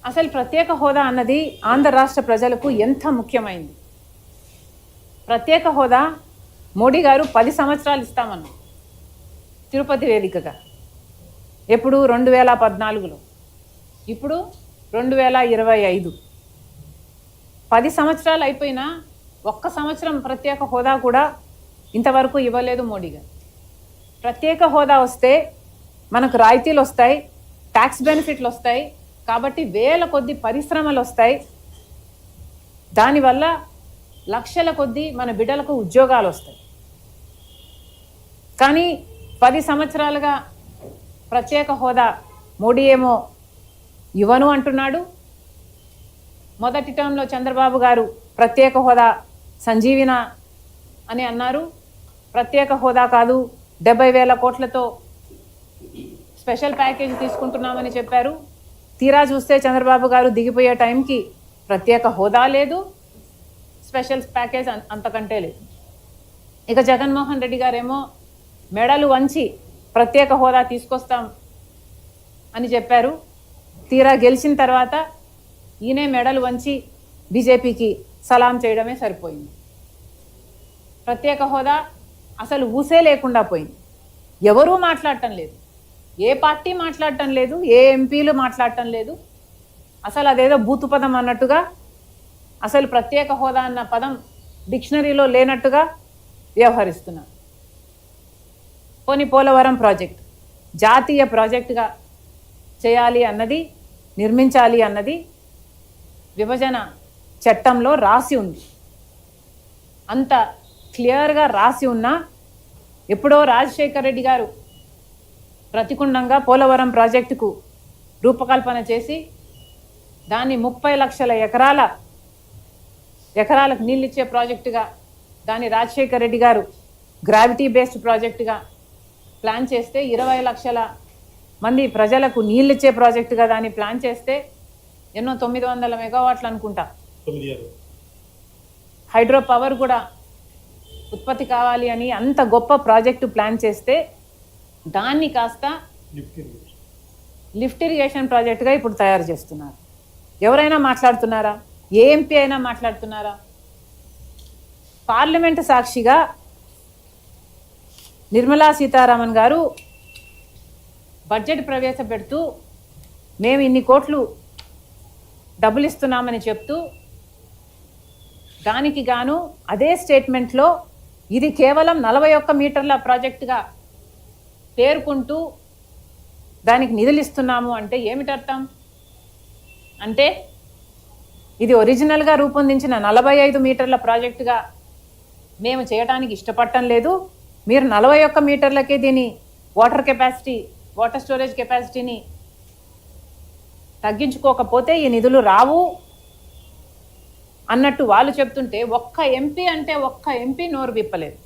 అసలు ప్రత్యేక హోదా అన్నది ఆంధ్ర రాష్ట్ర ప్రజలకు ఎంత ముఖ్యమైంది. ప్రత్యేక హోదా మోడీ గారు 10 సంవత్సరాలు ఇస్తామన్నారు తిరుపతి వేదికగా. ఎప్పుడు 2014లో, ఇప్పుడు 2025. 10 సంవత్సరాలు అయిపోయినా ఒక్క సంవత్సరం ప్రత్యేక హోదా కూడా ఇంతవరకు ఇవ్వలేదు మోడీ గారు. ప్రత్యేక హోదా వస్తే మనకు రాయితీలు వస్తాయి, ట్యాక్స్ బెనిఫిట్లు వస్తాయి, కాబట్టి వేల కొద్ది పరిశ్రమలు వస్తాయి. దానివల్ల లక్షల కొద్ది మన బిడ్డలకు ఉద్యోగాలు వస్తాయి. కానీ 10 సంవత్సరాలుగా ప్రత్యేక హోదా మోడీ ఏమో ఇవ్వను అంటున్నాడు. మొదటి టర్మ్లో చంద్రబాబు గారు ప్రత్యేక హోదా సంజీవిన అని అన్నారు. ప్రత్యేక హోదా కాదు, 70,000 కోట్లతో స్పెషల్ ప్యాకేజ్ తీసుకుంటున్నామని చెప్పారు. తీరా చూస్తే చంద్రబాబు గారు దిగిపోయే టైంకి ప్రత్యేక హోదా లేదు, స్పెషల్ ప్యాకేజ్ అంతకంటే లేదు. ఇక జగన్మోహన్ రెడ్డి గారేమో మెడలు వంచి ప్రత్యేక హోదా తీసుకొస్తాం అని చెప్పారు. తీరా గెలిచిన తర్వాత ఈయనే మెడలు వంచి బీజేపీకి సలాం చేయడమే సరిపోయింది. ప్రత్యేక హోదా అసలు ఊసే లేకుండా పోయింది. ఎవరూ మాట్లాడటం లేదు, ఏ పార్టీ మాట్లాడటం లేదు, ఏ ఎంపీలు మాట్లాడటం లేదు. అసలు అదేదో బూతు పదం అన్నట్టుగా, అసలు ప్రత్యేక హోదా అన్న పదం డిక్షనరీలో లేనట్టుగా వ్యవహరిస్తున్నారు. పోలవరం ప్రాజెక్ట్ జాతీయ ప్రాజెక్టుగా చేయాలి అన్నది, నిర్మించాలి అన్నది విభజన చట్టంలో రాసి ఉంది. అంత క్లియర్గా రాసి ఉన్నా ఎప్పుడో రాజశేఖర్ రెడ్డి గారు ప్రతికుండంగా పోలవరం ప్రాజెక్టుకు రూపకల్పన చేసి దాన్ని 30 లక్షల ఎకరాలకు నీళ్ళిచ్చే ప్రాజెక్టుగా, దాన్ని రాజశేఖర్ రెడ్డి గారు గ్రావిటీ బేస్డ్ ప్రాజెక్టుగా ప్లాన్ చేస్తే, 20 లక్షల మంది ప్రజలకు నీళ్ళిచ్చే ప్రాజెక్టుగా దాన్ని ప్లాన్ చేస్తే, ఎన్నో 900 మెగావాట్లు అనుకుంటా హైడ్రో పవర్ కూడా ఉత్పత్తి కావాలి అని అంత గొప్ప ప్రాజెక్టు ప్లాన్ చేస్తే, దాన్ని కాస్త లిఫ్ట్ ఇరిగేషన్ ప్రాజెక్టుగా ఇప్పుడు తయారు చేస్తున్నారు. ఎవరైనా మాట్లాడుతున్నారా? ఏ ఎంపీ అయినా మాట్లాడుతున్నారా? పార్లమెంటు సాక్షిగా నిర్మలా సీతారామన్ గారు బడ్జెట్ ప్రవేశపెడుతూ మేము ఇన్ని కోట్లు డబ్బులు ఇస్తున్నామని చెప్తూ, దానికి గాను అదే స్టేట్మెంట్లో ఇది కేవలం 41 మీటర్ల ప్రాజెక్టుగా పేర్కొంటూ దానికి నిధులు ఇస్తున్నాము అంటే ఏమిటి అర్థం? అంటే ఇది ఒరిజినల్గా రూపొందించిన 45 మీటర్ల ప్రాజెక్టుగా మేము చేయడానికి ఇష్టపడటం లేదు, మీరు 41 మీటర్లకే దీని వాటర్ స్టోరేజ్ కెపాసిటీని తగ్గించుకోకపోతే ఈ నిధులు రావు అన్నట్టు వాళ్ళు చెప్తుంటే, ఒక్క ఎంపీ నోరు విప్పలేదు.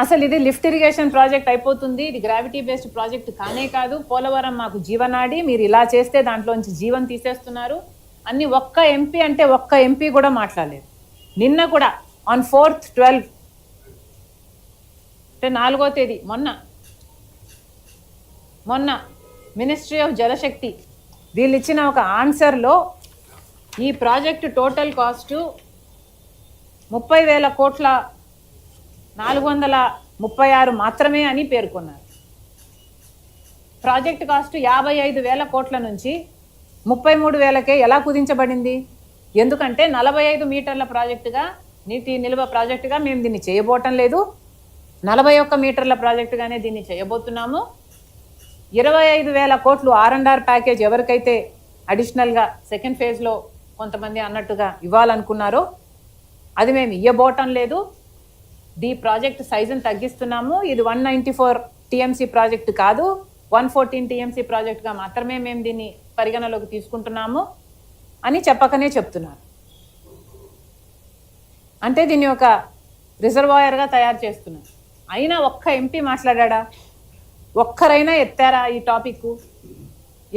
అసలు ఇది లిఫ్ట్ ఇరిగేషన్ ప్రాజెక్ట్ అయిపోతుంది, ఇది గ్రావిటీ బేస్డ్ ప్రాజెక్ట్ కానే కాదు, పోలవరం మాకు జీవనాడి, మీరు ఇలా చేస్తే దాంట్లోంచి జీవం తీసేస్తున్నారు అన్ని ఒక్క ఎంపీ కూడా మాట్లాడలేదు. నిన్న కూడా on 4th 12 అంటే 4వ తేదీ మొన్న మినిస్ట్రీ ఆఫ్ జలశక్తి వీళ్ళు ఇచ్చిన ఒక ఆన్సర్లో ఈ ప్రాజెక్టు టోటల్ కాస్టు 30,000 కోట్ల 436 మాత్రమే అని పేర్కొన్నారు. ప్రాజెక్టు కాస్టు 55,000 కోట్ల నుంచి 33,000కే ఎలా కుదించబడింది? ఎందుకంటే 45 మీటర్ల ప్రాజెక్టుగా, నీటి నిల్వ ప్రాజెక్టుగా మేము దీన్ని చేయబోవటం లేదు, 41 మీటర్ల ప్రాజెక్టుగానే దీన్ని చేయబోతున్నాము. 25,000 కోట్లు R&R ప్యాకేజ్ ఎవరికైతే అడిషనల్గా సెకండ్ ఫేజ్లో కొంతమంది అన్నట్టుగా ఇవ్వాలనుకున్నారో అది మేము ఇవ్వబోవటం లేదు, ఈ ప్రాజెక్ట్ సైజును తగ్గిస్తున్నాము, ఇది 194 టీఎంసీ ప్రాజెక్టు కాదు 114 టీఎంసీ ప్రాజెక్టుగా మాత్రమే మేము దీన్ని పరిగణలోకి తీసుకుంటున్నాము అని చెప్పకనే చెప్తున్నారు. అంటే దీన్ని ఒక రిజర్వాయర్గా తయారు చేస్తున్నారు. అయినా ఒక్క ఎంపీ మాట్లాడా? ఒక్కరైనా ఎత్తారా ఈ టాపిక్?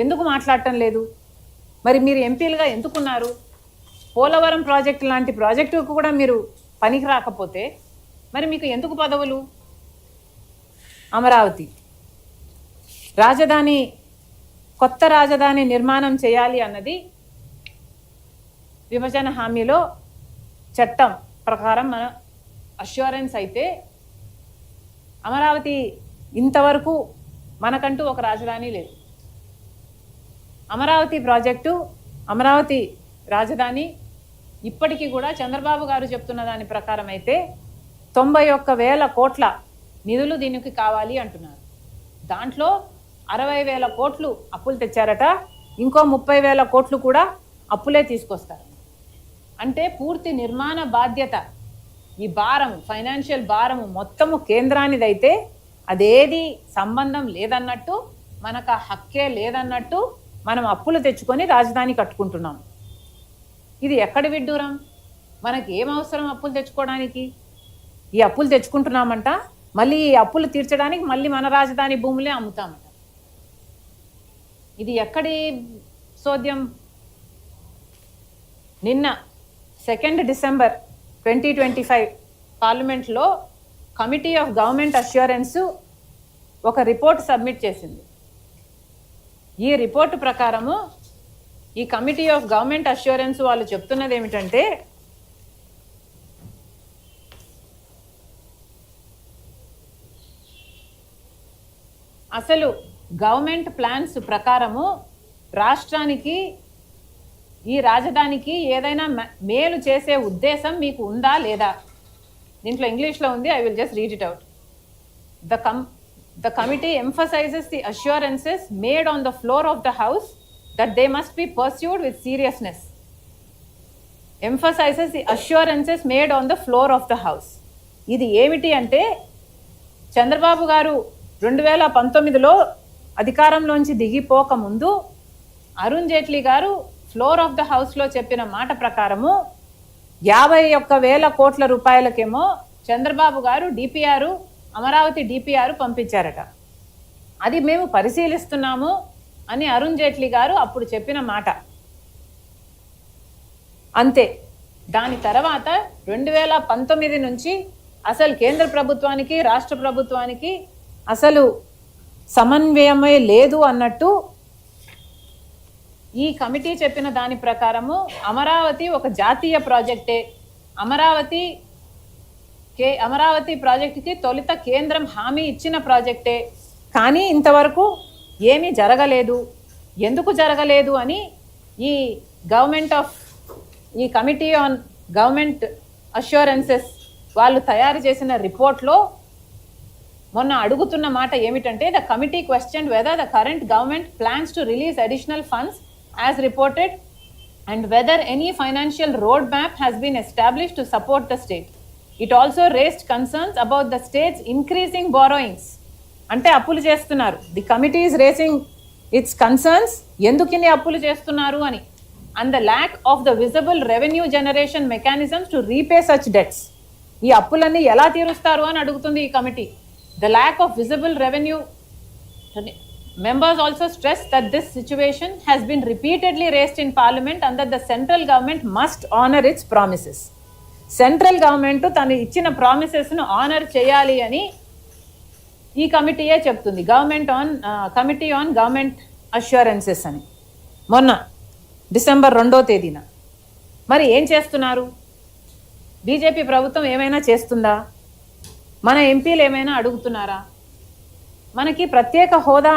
ఎందుకు మాట్లాడటం లేదు? మరి మీరు ఎంపీలుగా ఎందుకున్నారు? పోలవరం ప్రాజెక్టు లాంటి ప్రాజెక్టుకు కూడా మీరు పనికి రాకపోతే మరి మీకు ఎందుకు పదవులు? అమరావతి రాజధాని కొత్త రాజధాని నిర్మాణం చేయాలి అన్నది విభజన హామీలో చట్టం ప్రకారం మన అష్యూరెన్స్ అయితే, అమరావతి ఇంతవరకు మనకంటూ ఒక రాజధాని లేదు. అమరావతి ప్రాజెక్టు, అమరావతి రాజధాని ఇప్పటికీ కూడా చంద్రబాబు గారు చెప్తున్న దాని ప్రకారం అయితే 91,000 కోట్ల నిధులు దీనికి కావాలి అంటున్నారు. దాంట్లో 60,000 కోట్లు అప్పులు తెచ్చారట, ఇంకో 30,000 కోట్లు కూడా అప్పులే తీసుకొస్తారు. అంటే పూర్తి నిర్మాణ బాధ్యత, ఈ భారము, ఫైనాన్షియల్ భారము మొత్తము కేంద్రానిదైతే అదేది సంబంధం లేదన్నట్టు, మనకు ఆ హక్కే లేదన్నట్టు మనం అప్పులు తెచ్చుకొని రాజధాని కట్టుకుంటున్నాం. ఇది ఎక్కడి విడ్డూరం? మనకి ఏం అవసరం అప్పులు తెచ్చుకోవడానికి? ఈ అప్పులు తెచ్చుకుంటున్నామంట, మళ్ళీ ఈ అప్పులు తీర్చడానికి మళ్ళీ మన రాజధాని భూములే అమ్ముతామట. ఇది ఎక్కడి సోద్యం? నిన్న 2 డిసెంబర్ 2025 పార్లమెంట్లో కమిటీ ఆఫ్ గవర్నమెంట్ అష్యూరెన్స్ ఒక రిపోర్ట్ సబ్మిట్ చేసింది. ఈ రిపోర్టు ప్రకారము ఈ కమిటీ ఆఫ్ గవర్నమెంట్ అష్యూరెన్స్ వాళ్ళు చెప్తున్నది ఏమిటంటే, అసలు గవర్నమెంట్ ప్లాన్స్ ప్రకారము రాష్ట్రానికి, ఈ రాజధానికి ఏదైనా మేలు చేసే ఉద్దేశం మీకు ఉందా లేదా? దీంట్లో ఇంగ్లీష్లో ఉంది, I will just read it out. The committee emphasizes the assurances made on the floor of the House that they must be pursued with seriousness. Emphasizes the assurances made on the floor of the House. ఇది ఏమిటి అంటే, చంద్రబాబు గారు 2019లో అధికారంలోంచి దిగిపోక ముందు అరుణ్ జైట్లీ గారు floor of the హౌస్లో చెప్పిన మాట ప్రకారము 51,000 కోట్ల రూపాయలకేమో చంద్రబాబు గారు డిపిఆర్, అమరావతి డిపిఆర్ పంపించారట. అది మేము పరిశీలిస్తున్నాము అని అరుణ్ జైట్లీ గారు అప్పుడు చెప్పిన మాట. అంతే. దాని తర్వాత 2019 నుంచి అసలు కేంద్ర ప్రభుత్వానికి, రాష్ట్ర ప్రభుత్వానికి అసలు సమన్వయమే లేదు అన్నట్టు ఈ కమిటీ చెప్పిన దాని ప్రకారము అమరావతి ఒక జాతీయ ప్రాజెక్టే. అమరావతి ప్రాజెక్టుకి తొలుత కేంద్రం హామీ ఇచ్చిన ప్రాజెక్టే. కానీ ఇంతవరకు ఏమీ జరగలేదు. ఎందుకు జరగలేదు అని ఈ కమిటీ ఆన్ గవర్నమెంట్ అష్యూరెన్సెస్ వాళ్ళు తయారు చేసిన రిపోర్ట్లో మొన్న అడుగుతున్న మాట ఏమిటంటే, the committee questioned whether the current government plans to release additional funds as reported and whether any financial roadmap has been established to support the state. It also raised concerns about the state's increasing borrowings. అంటే అప్పులు చేస్తున్నారు. The committee is raising its concerns ఎందుకని అప్పులు చేస్తున్నారు అని, and the lack of the visible revenue generation mechanisms to repay such debts. ఈ అప్పులన్నీ ఎలా తీరుస్తారు అని అడుగుతుంది ఈ committee. The lack of visible revenue. Members also stressed that this situation has been repeatedly raised in Parliament and that the central government must honor its promises. Central government తను ఇచ్చిన ప్రామిసెస్ను honour చేయాలి అని ఈ కమిటీయే చెప్తుంది. కమిటీ ఆన్ గవర్నమెంట్ అష్యూరెన్సెస్ అని మొన్న December 2వ తేదీన. మరి ఏం చేస్తున్నారు? బీజేపీ ప్రభుత్వం ఏమైనా చేస్తుందా? మన ఎంపీలు ఏమైనా అడుగుతున్నారా? మనకి ప్రత్యేక హోదా